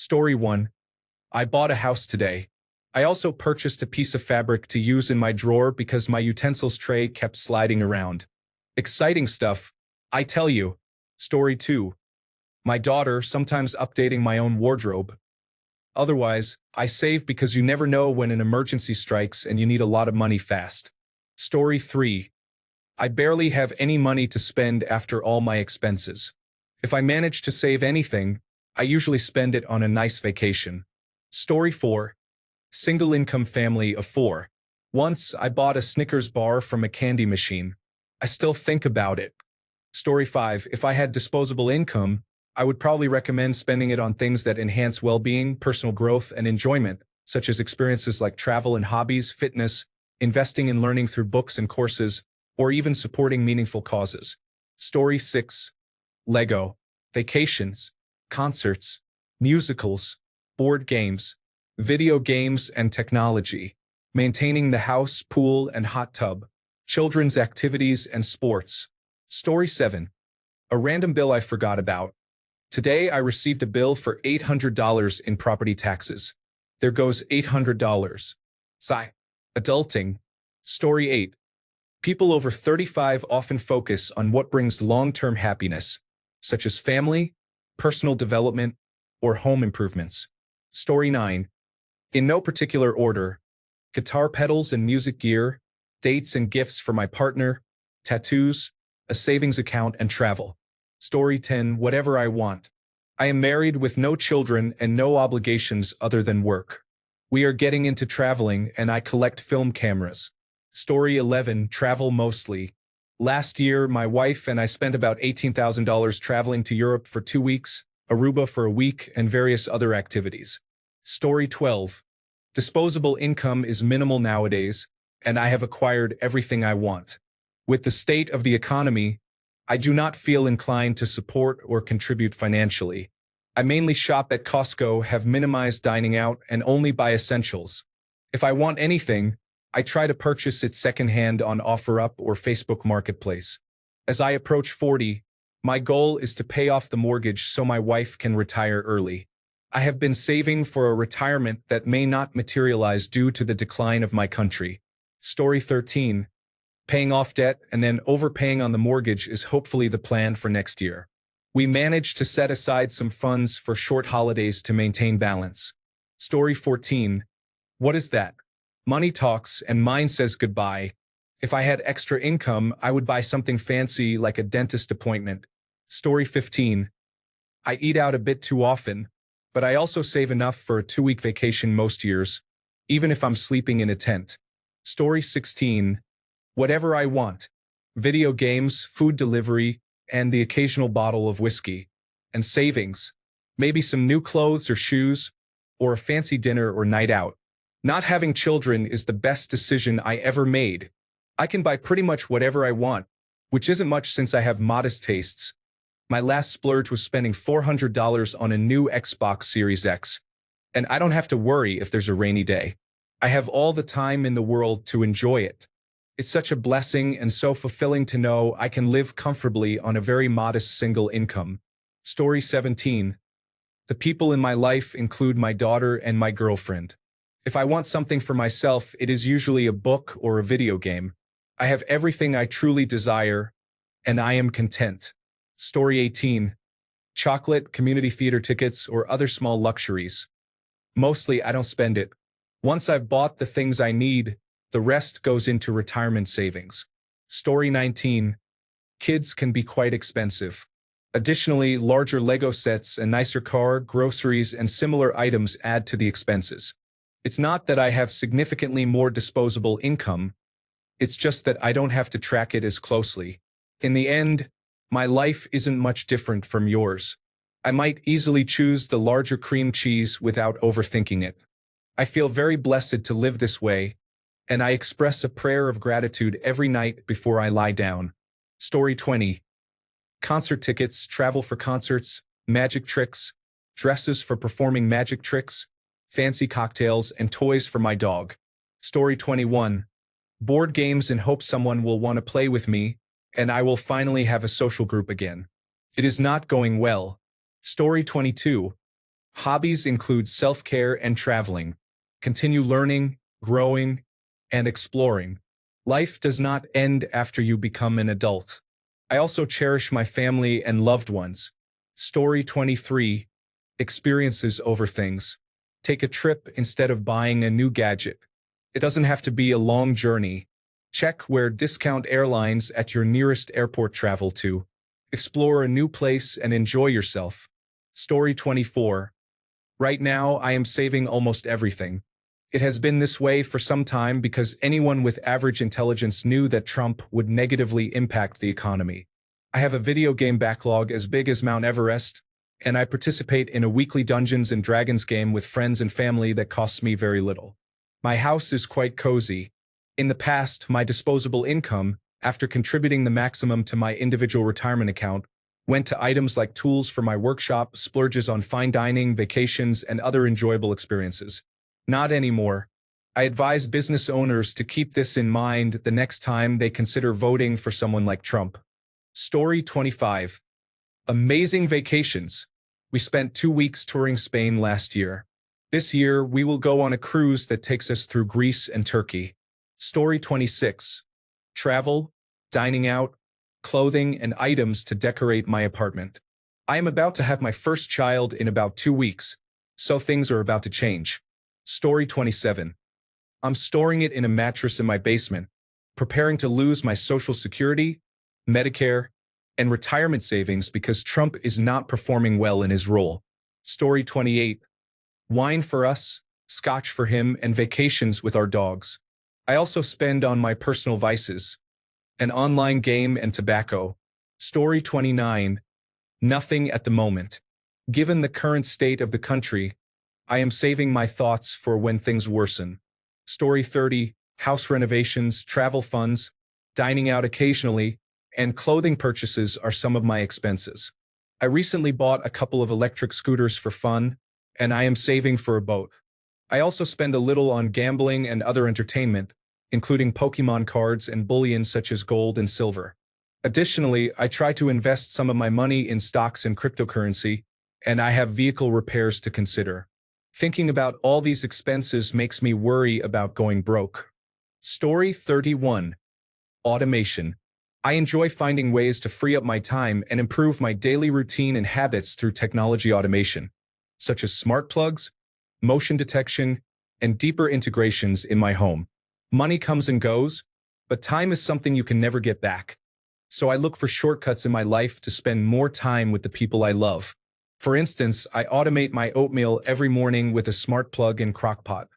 Story 1. I bought a house today. I also purchased a piece of fabric to use in my drawer because my utensils tray kept sliding around. Exciting stuff, I tell you. Story 2. My daughter, sometimes updating my own wardrobe. Otherwise, I save because you never know when an emergency strikes and you need a lot of money fast. Story 3. I barely have any money to spend after all my expenses. If I manage to save anything, I usually spend it on a nice vacation. Story 4. Single income family of 4. Once, I bought a Snickers bar from a candy machine. I still think about it. Story 5. If I had disposable income, I would probably recommend spending it on things that enhance well-being, personal growth, and enjoyment, such as experiences like travel and hobbies, fitness, investing in learning through books and courses, or even supporting meaningful causes. Story 6. Lego. Vacations, concerts, musicals, board games, video games and technology, maintaining the house, pool, and hot tub, children's activities and sports. Story 7. A random bill I forgot about. Today I received a bill for $800 in property taxes. There goes $800. Sigh. Adulting. Story 8. People over 35 often focus on what brings long-term happiness, such as family, personal development, or home improvements. Story 9. In no particular order: guitar pedals and music gear, dates and gifts for my partner, tattoos, a savings account, and travel. Story 10. Whatever I want. I am married with no children and no obligations other than work. We are getting into traveling and I collect film cameras. Story 11. Travel mostly. Last year, my wife and I spent about $18,000 traveling to Europe for 2 weeks, Aruba for a week, and various other activities. Story 12. Disposable income is minimal nowadays, and I have acquired everything I want. With the state of the economy, I do not feel inclined to support or contribute financially. I mainly shop at Costco, have minimized dining out, and only buy essentials. If I want anything, I try to purchase it secondhand on OfferUp or Facebook Marketplace. As I approach 40, my goal is to pay off the mortgage so my wife can retire early. I have been saving for a retirement that may not materialize due to the decline of my country. Story 13. Paying off debt and then overpaying on the mortgage is hopefully the plan for next year. We managed to set aside some funds for short holidays to maintain balance. Story 14. What is that? Money talks and mine says goodbye. If I had extra income, I would buy something fancy like a dentist appointment. Story 15. I eat out a bit too often, but I also save enough for a 2-week vacation most years, even if I'm sleeping in a tent. Story 16. Whatever I want. Video games, food delivery, and the occasional bottle of whiskey. And savings. Maybe some new clothes or shoes, or a fancy dinner or night out. Not having children is the best decision I ever made. I can buy pretty much whatever I want, which isn't much since I have modest tastes. My last splurge was spending $400 on a new Xbox Series X, and I don't have to worry if there's a rainy day. I have all the time in the world to enjoy it. It's such a blessing and so fulfilling to know I can live comfortably on a very modest single income. Story 17. The people in my life include my daughter and my girlfriend. If I want something for myself, it is usually a book or a video game. I have everything I truly desire, and I am content. Story 18. Chocolate, community theater tickets, or other small luxuries. Mostly, I don't spend it. Once I've bought the things I need, the rest goes into retirement savings. Story 19. Kids can be quite expensive. Additionally, larger Lego sets, a nicer car, groceries, and similar items add to the expenses. It's not that I have significantly more disposable income. It's just that I don't have to track it as closely. In the end, my life isn't much different from yours. I might easily choose the larger cream cheese without overthinking it. I feel very blessed to live this way, and I express a prayer of gratitude every night before I lie down. Story 20. Concert tickets, travel for concerts, magic tricks, dresses for performing magic tricks, fancy cocktails, and toys for my dog. Story 21. Board games in hopes someone will want to play with me, and I will finally have a social group again. It is not going well. Story 22. Hobbies include self-care and traveling. Continue learning, growing, and exploring. Life does not end after you become an adult. I also cherish my family and loved ones. Story 23. Experiences over things. Take a trip instead of buying a new gadget. It doesn't have to be a long journey. Check where discount airlines at your nearest airport travel to. Explore a new place and enjoy yourself. Story 24. Right now, I am saving almost everything. It has been this way for some time because anyone with average intelligence knew that Trump would negatively impact the economy. I have a video game backlog as big as Mount Everest, and I participate in a weekly Dungeons and Dragons game with friends and family that costs me very little. My house is quite cozy. In the past, my disposable income, after contributing the maximum to my individual retirement account, went to items like tools for my workshop, splurges on fine dining, vacations, and other enjoyable experiences. Not anymore. I advise business owners to keep this in mind the next time they consider voting for someone like Trump. Story 25. Amazing vacations. We spent 2 weeks touring Spain last year. This year, we will go on a cruise that takes us through Greece and Turkey. Story 26. Travel, dining out, clothing, and items to decorate my apartment. I am about to have my first child in about 2 weeks, so things are about to change. Story 27. I'm storing it in a mattress in my basement, preparing to lose my Social Security, Medicare, and retirement savings because Trump is not performing well in his role. Story 28. Wine for us, scotch for him, and vacations with our dogs. I also spend on my personal vices, an online game and tobacco. Story 29. Nothing at the moment. Given the current state of the country, I am saving my thoughts for when things worsen. Story 30. House renovations, travel funds, dining out occasionally, and clothing purchases are some of my expenses. I recently bought a couple of electric scooters for fun, and I am saving for a boat. I also spend a little on gambling and other entertainment, including Pokemon cards and bullion such as gold and silver. Additionally, I try to invest some of my money in stocks and cryptocurrency, and I have vehicle repairs to consider. Thinking about all these expenses makes me worry about going broke. Story 31. Automation. I enjoy finding ways to free up my time and improve my daily routine and habits through technology automation, such as smart plugs, motion detection, and deeper integrations in my home. Money comes and goes, but time is something you can never get back. So I look for shortcuts in my life to spend more time with the people I love. For instance, I automate my oatmeal every morning with a smart plug and crock pot.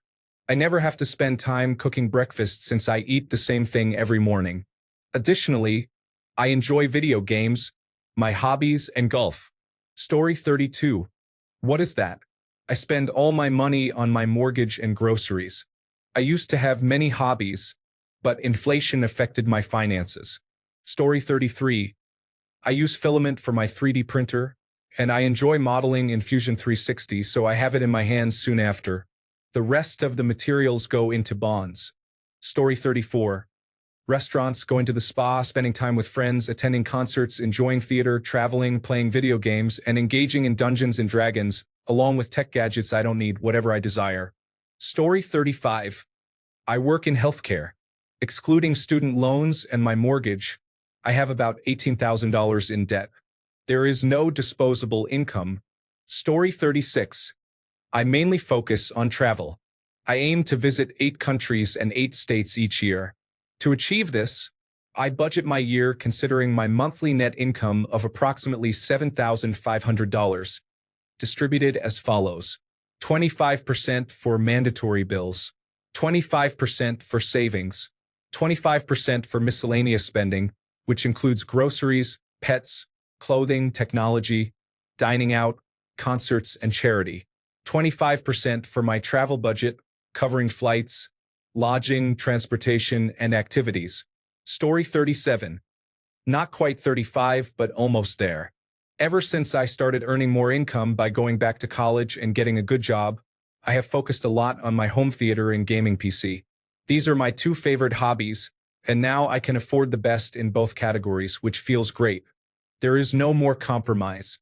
I never have to spend time cooking breakfast since I eat the same thing every morning. Additionally, I enjoy video games, my hobbies, and golf. Story 32. What is that? I spend all my money on my mortgage and groceries. I used to have many hobbies, but inflation affected my finances. Story 33. I use filament for my 3D printer, and I enjoy modeling in Fusion 360, so I have it in my hands soon after. The rest of the materials go into bonds. Story 34. Restaurants, going to the spa, spending time with friends, attending concerts, enjoying theater, traveling, playing video games, and engaging in Dungeons and Dragons, along with tech gadgets I don't need, whatever I desire. Story 35. I work in healthcare. Excluding student loans and my mortgage, I have about $18,000 in debt. There is no disposable income. Story 36. I mainly focus on travel. I aim to visit 8 countries and 8 states each year. To achieve this, I budget my year considering my monthly net income of approximately $7,500, distributed as follows: 25% for mandatory bills, 25% for savings, 25% for miscellaneous spending, which includes groceries, pets, clothing, technology, dining out, concerts, and charity, 25% for my travel budget, covering flights, lodging, transportation, and activities. Story 37. Not quite 35, but almost there. Ever since I started earning more income by going back to college and getting a good job, I have focused a lot on my home theater and gaming PC. These are my 2 favorite hobbies, and now I can afford the best in both categories, which feels great. There is no more compromise.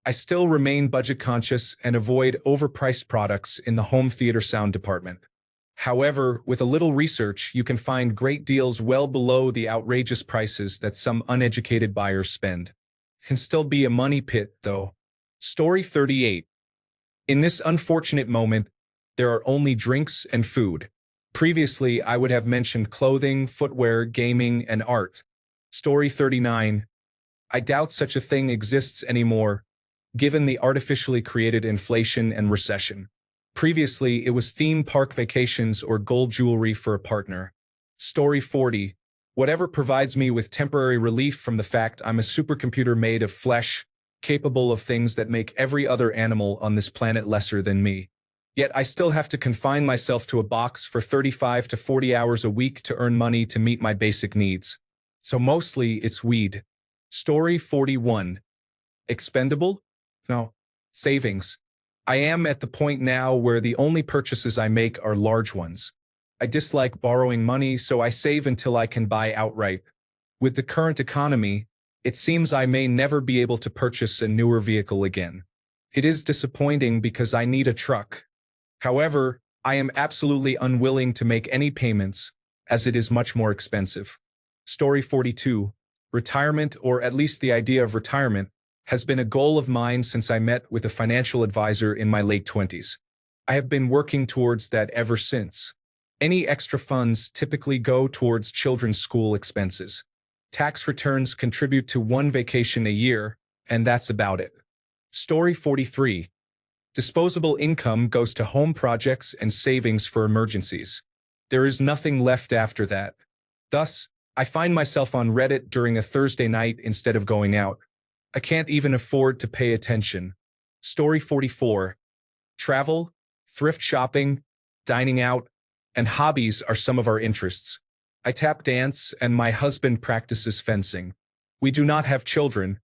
I still remain budget conscious and avoid overpriced products in the home theater sound department. However, with a little research, you can find great deals well below the outrageous prices that some uneducated buyers spend. Can still be a money pit, though. Story 38. In this unfortunate moment, there are only drinks and food. Previously, I would have mentioned clothing, footwear, gaming, and art. Story 39. I doubt such a thing exists anymore, given the artificially created inflation and recession. Previously, it was theme park vacations or gold jewelry for a partner. Story 40. Whatever provides me with temporary relief from the fact I'm a supercomputer made of flesh, capable of things that make every other animal on this planet lesser than me. Yet I still have to confine myself to a box for 35 to 40 hours a week to earn money to meet my basic needs. So mostly it's weed. Story 41. Expendable? No. Savings. I am at the point now where the only purchases I make are large ones. I dislike borrowing money, so I save until I can buy outright. With the current economy, it seems I may never be able to purchase a newer vehicle again. It is disappointing because I need a truck. However, I am absolutely unwilling to make any payments, as it is much more expensive. Story 42. Retirement, or at least the idea of retirement, has been a goal of mine since I met with a financial advisor in my late 20s. I have been working towards that ever since. Any extra funds typically go towards children's school expenses. Tax returns contribute to one vacation a year, and that's about it. Story 43. Disposable income goes to home projects and savings for emergencies. There is nothing left after that. Thus, I find myself on Reddit during a Thursday night instead of going out. I can't even afford to pay attention. Story 44. Travel, thrift shopping, dining out, and hobbies are some of our interests. I tap dance and my husband practices fencing. We do not have children,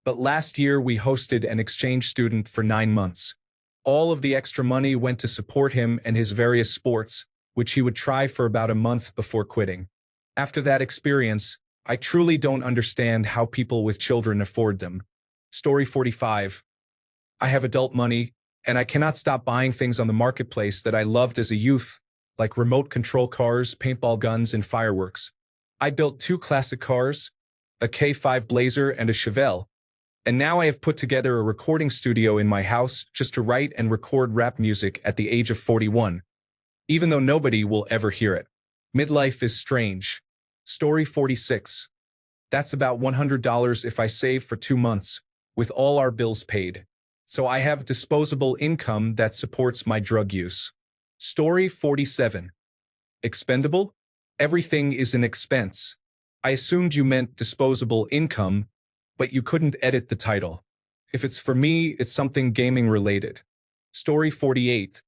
but last year we hosted an exchange student for 9 months. All of the extra money went to support him and his various sports, which he would try for about a month before quitting. After that experience, I truly don't understand how people with children afford them. Story 45. I have adult money, and I cannot stop buying things on the marketplace that I loved as a youth, like remote control cars, paintball guns, and fireworks. I built 2 classic cars, a K5 Blazer and a Chevelle, and now I have put together a recording studio in my house just to write and record rap music at the age of 41, even though nobody will ever hear it. Midlife is strange. Story 46. That's about $100 if I save for 2 months, with all our bills paid. So I have disposable income that supports my drug use. Story 47. Expendable? Everything is an expense. I assumed you meant disposable income, but you couldn't edit the title. If it's for me, it's something gaming related. Story 48.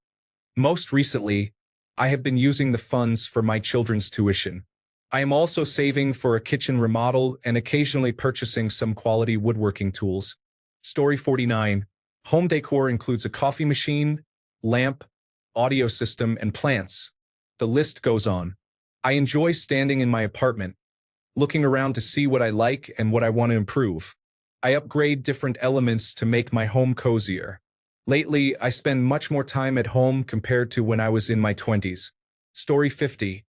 Most recently, I have been using the funds for my children's tuition. I am also saving for a kitchen remodel and occasionally purchasing some quality woodworking tools. Story 49. Home decor includes a coffee machine, lamp, audio system, and plants. The list goes on. I enjoy standing in my apartment, looking around to see what I like and what I want to improve. I upgrade different elements to make my home cozier. Lately, I spend much more time at home compared to when I was in my 20s. Story 50.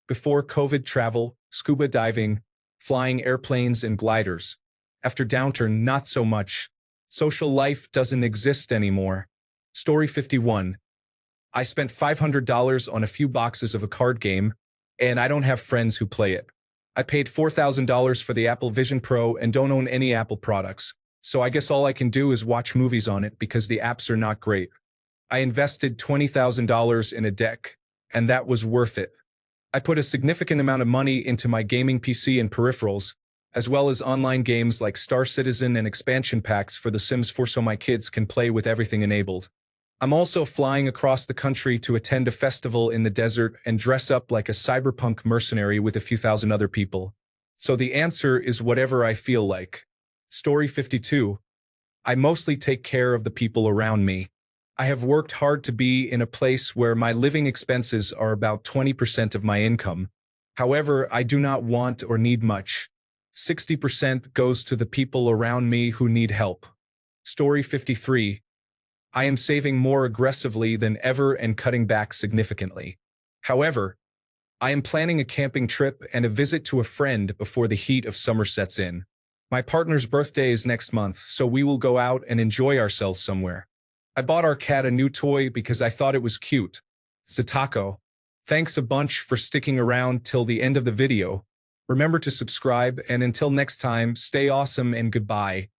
Before COVID, travel, scuba diving, flying airplanes and gliders. After downturn, not so much. Social life doesn't exist anymore. Story 51. I spent $500 on a few boxes of a card game, and I don't have friends who play it. I paid $4,000 for the Apple Vision Pro and don't own any Apple products, so I guess all I can do is watch movies on it because the apps are not great. I invested $20,000 in a deck, and that was worth it. I put a significant amount of money into my gaming PC and peripherals, as well as online games like Star Citizen and expansion packs for The Sims 4 so my kids can play with everything enabled. I'm also flying across the country to attend a festival in the desert and dress up like a cyberpunk mercenary with a few thousand other people. So the answer is whatever I feel like. Story 52. I mostly take care of the people around me. I have worked hard to be in a place where my living expenses are about 20% of my income. However, I do not want or need much. 60% goes to the people around me who need help. Story 53. I am saving more aggressively than ever and cutting back significantly. However, I am planning a camping trip and a visit to a friend before the heat of summer sets in. My partner's birthday is next month, so we will go out and enjoy ourselves somewhere. I bought our cat a new toy because I thought it was cute. Satako. Thanks a bunch for sticking around till the end of the video. Remember to subscribe, and until next time, stay awesome and goodbye.